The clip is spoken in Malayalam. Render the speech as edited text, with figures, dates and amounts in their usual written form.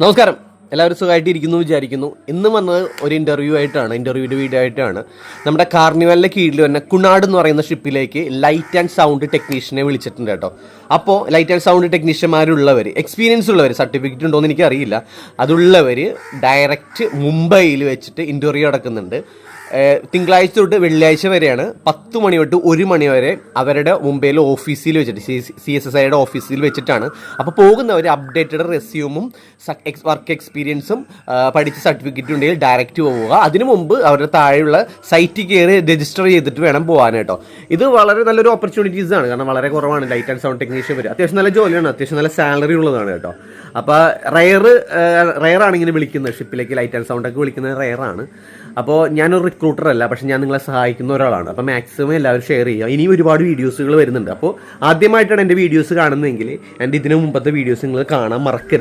നമസ്കാരം, എല്ലാവരും സുഖമായിട്ടിരിക്കുന്നു വിചാരിക്കുന്നു. ഇന്ന് വന്നത് ഒരു ഇൻ്റർവ്യൂയുടെ വീഡിയോ ആയിട്ടാണ്. നമ്മുടെ കാർണിവലിൻ്റെ കീഴിൽ തന്നെ കുണാട് എന്ന് പറയുന്ന ഷിപ്പിലേക്ക് ലൈറ്റ് ആൻഡ് സൗണ്ട് ടെക്നീഷ്യനെ വിളിച്ചിട്ടുണ്ട് കേട്ടോ. അപ്പോൾ ലൈറ്റ് ആൻഡ് സൗണ്ട് ടെക്നീഷ്യന്മാരുള്ളവർ, എക്സ്പീരിയൻസ് ഉള്ളവർ, സർട്ടിഫിക്കറ്റ് ഉണ്ടോ എന്ന് എനിക്കറിയില്ല, അതുള്ളവർ ഡയറക്റ്റ് മുംബൈയിൽ വെച്ചിട്ട് ഇൻ്റർവ്യൂ നടക്കുന്നുണ്ട്. തിങ്കളാഴ്ച തൊട്ട് വെള്ളിയാഴ്ച വരെയാണ്. 10 മണി തൊട്ട് 1 മണി വരെ അവരുടെ മുംബൈയിലെ ഓഫീസിൽ വെച്ചിട്ട് CSSIയുടെ ഓഫീസിൽ വെച്ചിട്ടാണ്. അപ്പോൾ പോകുന്നവർ അപ്ഡേറ്റഡ് റെസ്യൂമും വർക്ക് എക്സ്പീരിയൻസും പഠിച്ച സർട്ടിഫിക്കറ്റ് ഉണ്ടെങ്കിൽ ഡയറക്റ്റ് പോവുക. അതിനു മുമ്പ് അവരുടെ താഴെയുള്ള സൈറ്റിൽ കയറി രജിസ്റ്റർ ചെയ്തിട്ട് വേണം പോകാൻ കേട്ടോ. ഇത് വളരെ നല്ലൊരു ഓപ്പർച്യൂണിറ്റീസ് ആണ്, കാരണം വളരെ കുറവാണ് ലൈറ്റ് ആൻഡ് സൗണ്ട് ടെക്നീഷ്യൻ വരും. അത്യാവശ്യം നല്ല ജോലിയാണ്, അത്യാവശ്യം നല്ല സാലറി ഉള്ളതാണ് കേട്ടോ. അപ്പോൾ റയറാണ് ഇങ്ങനെ വിളിക്കുന്നത്, ഷിപ്പിലേക്ക് ലൈറ്റ് ആൻഡ് സൗണ്ടൊക്കെ വിളിക്കുന്നത് റയറാണ്. അപ്പോൾ ഞാനൊരു റിക്രൂട്ടർ അല്ല, പക്ഷെ ഞാൻ നിങ്ങളെ സഹായിക്കുന്ന ഒരാളാണ്. അപ്പോൾ മാക്സിമം എല്ലാവരും ഷെയർ ചെയ്യുക. ഇനിയും ഒരുപാട് വീഡിയോസുകൾ വരുന്നുണ്ട്. അപ്പോൾ ആദ്യമായിട്ടാണ് എൻ്റെ വീഡിയോസ് കാണുന്നതെങ്കിൽ എൻ്റെ ഇതിനു മുമ്പത്തെ വീഡിയോസ് നിങ്ങൾ കാണാൻ മറക്കരുത്.